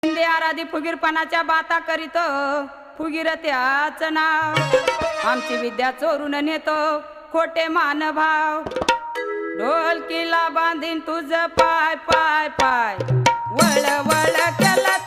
शिंदे आराधी फुगीरपणाच्या बाता करीत फुगीर त्याच नाव आमची विद्या चोरून नेतो खोटे मानभाव ढोलकीला बांधीन तुझ पाय पाय पाय वळ वळ केला